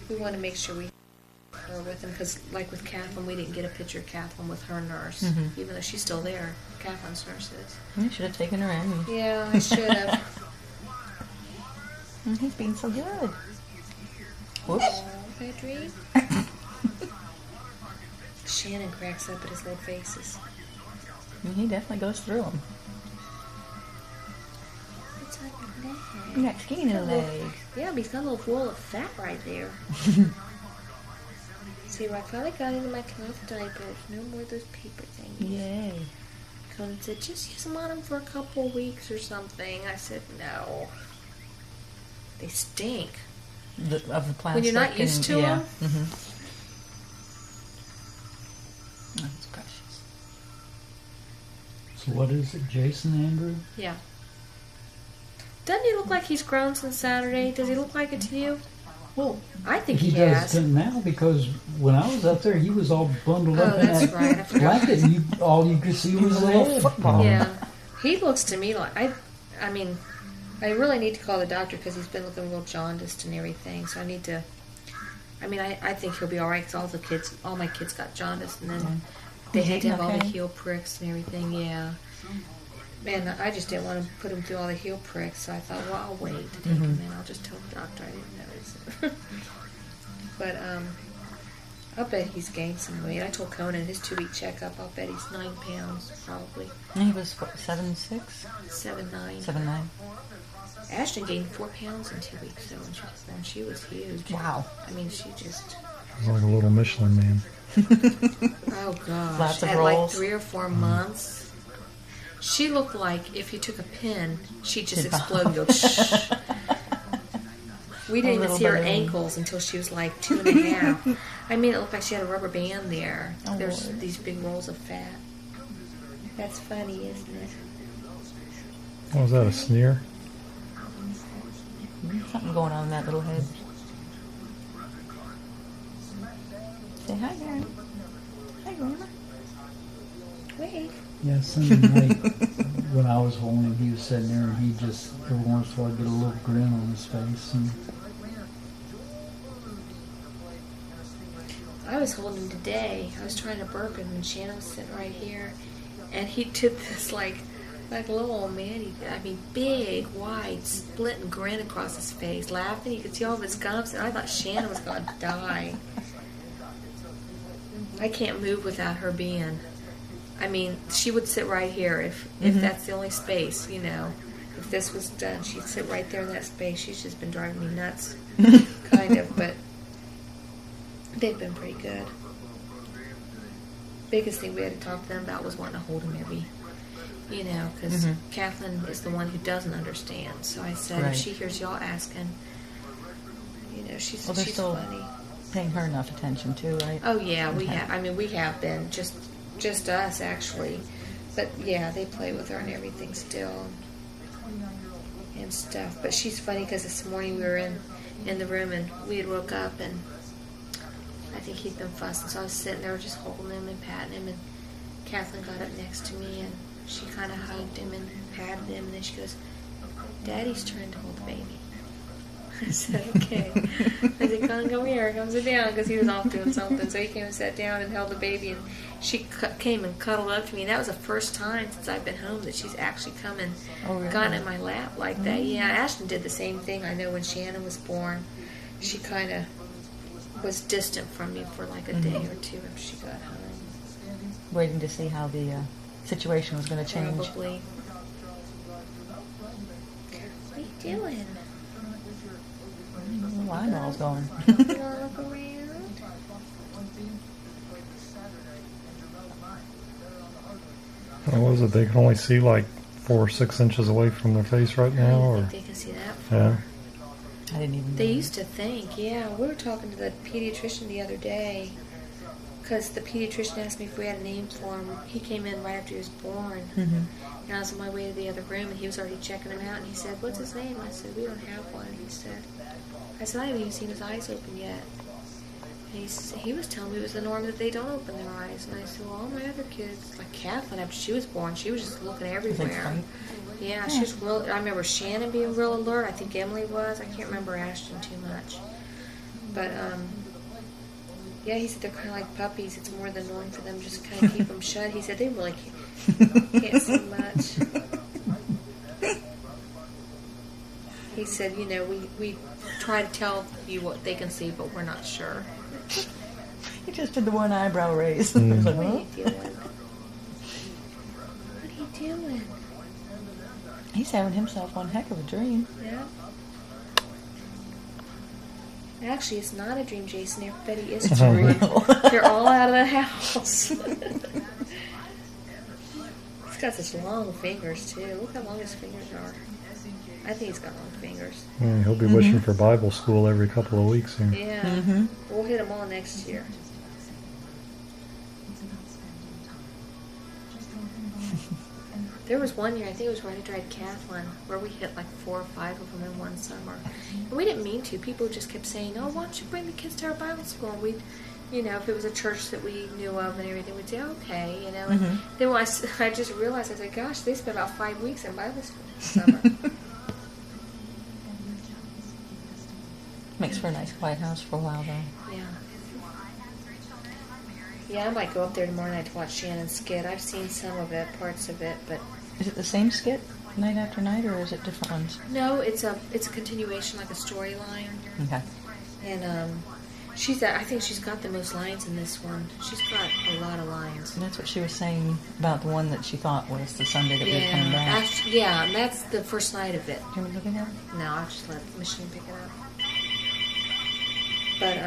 We want to make sure we her with him because, like with Kathleen, we didn't get a picture of Kathleen with her nurse, even though she's still there. Kathleen's nurse is. You should have taken her in. Yeah, I should have. He's being so good. Whoops. Oh, Pedri. Shannon cracks up at his little faces. He definitely goes through them. What's on your leg? You got skinny leg. Yeah, but he's got a little wall of fat right there. See, I finally got into my cloth diapers. No more of those paper things. Yay. Conan said, just use them on him for a couple weeks or something. I said, no. They stink. Of the plastic. When you're not used to them? That's precious. So what is it, Jason Andrew? Yeah. Doesn't he look like he's grown since Saturday? Does he look like it to you? Well, I think he has. does now because when I was up there, he was all bundled up in that's that right. I forgot. blanket, and all you could see was the head. Yeah. He looks to me like I mean, I really need to call the doctor because he's been looking real jaundiced and everything. So I need to. I mean, I think he'll be all right because all my kids got jaundice, and then they had to have all the heel pricks and everything. Yeah. Man, I just didn't want to put him through all the heel pricks, so I thought, well, I'll wait to take him in. I'll just tell the doctor I didn't notice it. But I'll bet he's gained some weight. I told Conan his 2-week checkup. I'll bet he's 9 pounds probably. And he was 7'6"? 7'9". 7'9". Ashton gained 4 pounds in 2 weeks though when she was born. She was huge. Wow. I mean, she just. He's like a little Michelin man. Oh gosh. Lots of At rolls. like 3 or 4 months. She looked like if you took a pin, she'd just explode and go shh. We didn't even see her ankles until she was like 2.5. I mean, it looked like she had a rubber band there. Oh, There's Lord. these big rolls of fat. That's funny, isn't it? Oh, is that a sneer? Something going on in that little head. Say hi, Gary. Hi, Grandma. Wait. Yeah, Sunday night when I was holding him, he was sitting there, and he just every once in a while get a little grin on his face. And I was holding him today. I was trying to burp him, and Shannon was sitting right here, and he did this like little old man. Big, wide, splitting grin across his face, laughing. You could see all of his gums, and I thought Shannon was going to die. I can't move without her being. I mean, she would sit right here if that's the only space, you know. If this was done, she'd sit right there in that space. She's just been driving me nuts, kind of, but they've been pretty good. Biggest thing we had to talk to them about was wanting to hold him every, you know, because Kathleen is the one who doesn't understand. So I said, if she hears y'all asking, you know, she's funny. Paying her enough attention too, right? Oh yeah, we have. I mean, we have been just us actually, but yeah, they play with her and everything still and stuff. But she's funny because this morning we were in the room and we had woke up and I think he'd been fussing, so I was sitting there just holding him and patting him, and Kathleen got up next to me and she kind of hugged him and patted him, and then she goes, "Daddy's trying to hold the baby." I said, okay. I said, come here, come sit down, because he was off doing something. So he came and sat down and held the baby, and she came and cuddled up to me. And that was the first time since I've been home that she's actually come and gotten in my lap like that. Yeah, Ashton did the same thing. I know when Shannon was born, she kind of was distant from me for like a day or two after she got home. Waiting to see how the situation was going to change. Probably. What are you doing? My eyeball's going. You want to look around? What was it? They can only see like 4 or 6 inches away from their face right now, I or don't think they can see that far. yeah. I didn't even know. They used to think, yeah. We were talking to the pediatrician the other day because the pediatrician asked me if we had a name for him. He came in right after he was born. And I was on my way to the other room, and he was already checking him out. And he said, "What's his name?" I said, "We don't have one." He said, "I said, I haven't even seen his eyes open yet." And he was telling me it was the norm that they don't open their eyes. And I said, "Well, all my other kids, like Kathleen, after she was born, she was just looking everywhere." Yeah, she was real. I remember Shannon being real alert. I think Emily was. I can't remember Ashton too much. But yeah, he said they're kind of like puppies. It's more than normal for them to just kind of keep them shut. He said they really can't see much. He said, you know, we try to tell you what they can see, but we're not sure. He just did the one eyebrow raise. What are you doing? What are you doing? He's having himself one heck of a dream. Yeah. Actually, it's not a dream, Jason. Everybody is dreaming. They're all out of the house. He's got such long fingers, too. Look how long his fingers are. I think he's got long fingers. Yeah, he'll be wishing for Bible school every couple of weeks here. Yeah. We'll hit them all next year. There was one year, I think it was right after I had Kathleen, where we hit like 4 or 5 of them in one summer. And we didn't mean to. People just kept saying, oh, why don't you bring the kids to our Bible school? And we'd, you know, if it was a church that we knew of and everything, we'd say, okay, you know. And then when I just realized, I said, gosh, they spent about 5 weeks in Bible school this summer. Makes for a nice quiet house for a while, though. Yeah. Yeah, I might go up there tomorrow night to watch Shannon's skit. I've seen some of it, parts of it, but Is it the same skit night after night, or is it different ones? no, it's a continuation, like a storyline. Okay. And I think she's got the most lines in this one. She's got a lot of lines. And that's what she was saying about the one that she thought was the Sunday that we were coming back. Yeah, and that's the first night of it. Do you want me to look at it? No, I'll just let the machine pick it up. But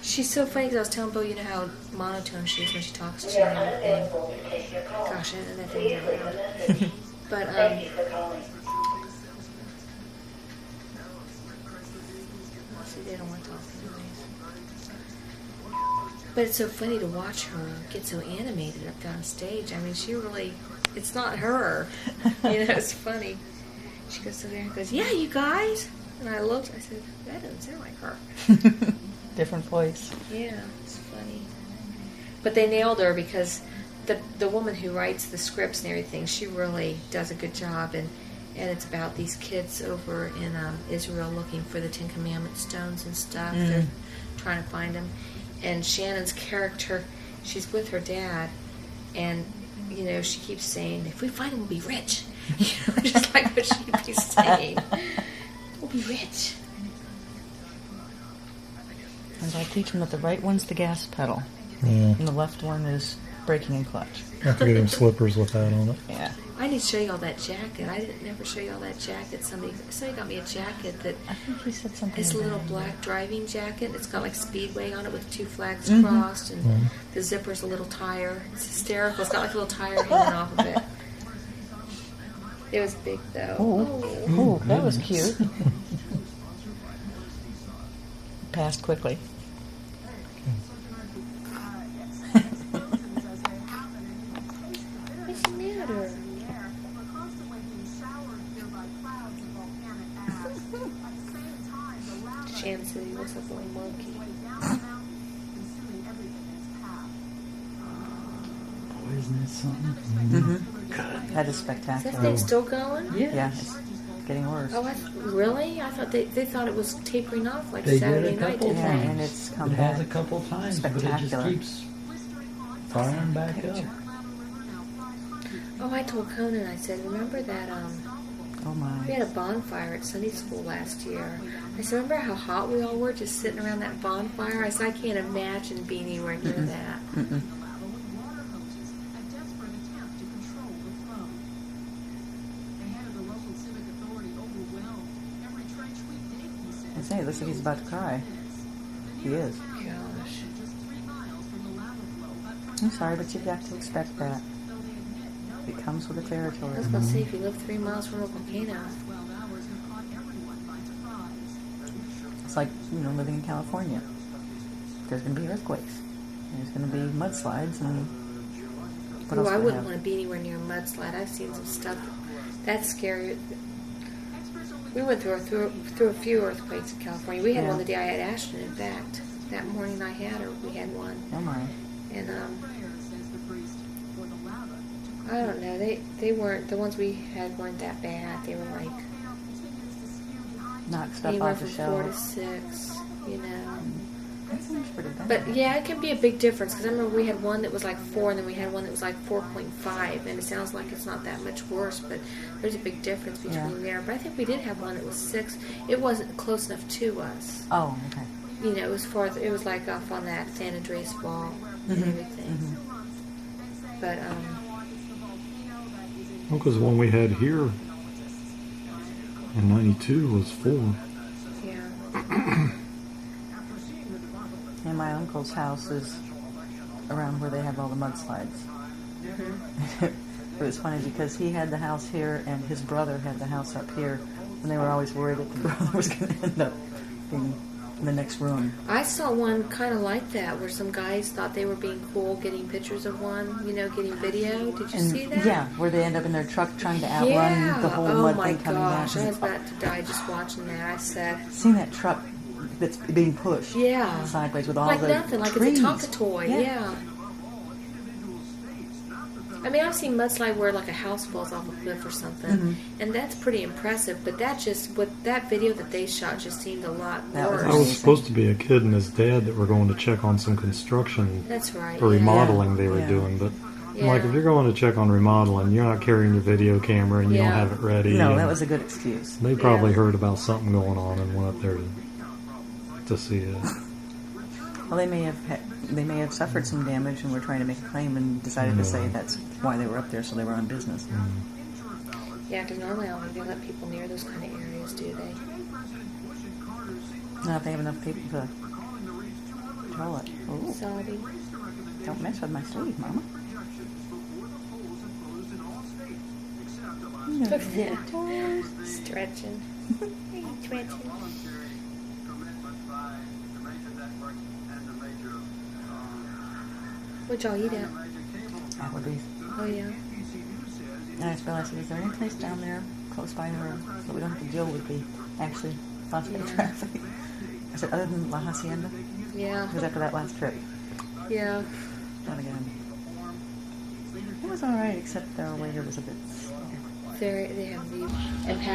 she's so funny because I was telling Bo, you know how monotone she is when she talks to you and everything. Gosh, I know that thing's out loud. But see, they don't want to talk anyways. But it's so funny to watch her get so animated up on stage. I mean, she really, it's not her. You know, it's funny. She goes over there and goes, yeah, you guys. And I looked, I said, that doesn't sound like her. Different voice. Yeah, it's funny. But they nailed her because the woman who writes the scripts and everything, she really does a good job. And it's about these kids over in Israel looking for the Ten Commandment stones and stuff. They're trying to find them. And Shannon's character, she's with her dad. And, you know, she keeps saying, if we find them, we'll be rich. You know, just like what she'd be saying. We'll be rich. And I teach him that the right one's the gas pedal, Yeah. and the left one is braking and clutch. I have to get him slippers with that on it. Yeah. I need to show you all that jacket. I didn't never show you all that jacket. Somebody got me a jacket that I think he said something. it's a little about it. black driving jacket. It's got like Speedway on it with 2 flags crossed, and the zipper's a little tire. It's hysterical. It's got like a little tire hanging off of it. It was big though. Oh, that was cute. Passed quickly. What's the matter? Shan said he looks like a little monkey. Boy, isn't that something? That is Is spectacular. that thing still going? Yeah, it's getting worse. Oh, really? I thought they thought it was tapering off like They did Saturday a night, couple didn't Yeah, they? and it's come It back. has a couple times, but it just Spectacular. keeps firing back up. Oh, I told Conan, I said, remember that Oh my. we had a bonfire at Sunday school last year. I said, remember how hot we all were just sitting around that bonfire? I said, I can't imagine being anywhere near that. I say, it looks like he's about to cry. He is. Gosh. I'm sorry, but you've got to expect that. It comes with the I territory. was going to say, if you live 3 miles from a volcano. It's like, living in California. There's going to be earthquakes. There's going to be mudslides and what Ooh, else I do we wouldn't have? want to be anywhere near a mudslide. I've seen some stuff. That's scary. We went through a few earthquakes in California. We had Yeah. one the day I had Ashton, in fact. That morning I had her, we had one. Oh my. And I don't know. They weren't, the ones we had weren't that bad. They were like Knock stuff anywhere off the from 4 to shelf. 6. you know. That seems pretty bad. But yeah, it can be a big difference because I remember we had one that was like 4, and then we had one that was like 4.5, and it sounds like it's not that much worse, but there's a big difference between there. But I think we did have one that was 6. It wasn't close enough to us. Oh, okay. You know, it was farther. It was like off on that San Andreas wall and everything. But Because the one we had here in '92 was 4. yeah. And my uncle's house is around where they have all the mudslides. It was funny because he had the house here and his brother had the house up here, and they were always worried that the brother was going to end up being in the next room. I saw one kind of like that where some guys thought they were being cool getting pictures of one, you know, getting video. Did you see that? Yeah, where they end up in their truck trying to outrun the whole oh mud my thing coming gosh, down. I was about to die just watching that. I said, Seen that truck that's being pushed yeah. sideways with all Like the nothing, like trees. it's a Tonka toy, yeah. I mean, I've seen mudslide where like a house falls off a cliff or something, and that's pretty impressive. But that just, with that video that they shot, just seemed a lot That was worse. I was supposed to be a kid and his dad that were going to check on some construction That's right. or yeah. remodeling they were Yeah. doing, but I'm Yeah. like, if you're going to check on remodeling, you're not carrying your video camera and you Yeah. don't have it ready. No, and that was a good excuse. They probably Yeah. heard about something going on and went up there to see it. Well, they may have suffered some damage and were trying to make a claim and decided to say that's why they were up there, so they were on business. Yeah, because normally I don't think they let people near those kind of areas, do they? Not if they have enough people to control it. Ooh, Sorry. don't mess with my sleeve, Mama. Look at that. Stretching. Are you stretching? What'd y'all eat at? Applebee's. Oh, yeah. And I just realized, is there any place down there close by her so we don't have to deal with the actually constant Yeah. traffic? I said, other than La Hacienda? Yeah. It was after that last trip. Yeah. Not again. It was alright, except their waiter was a bit slow. They have the and past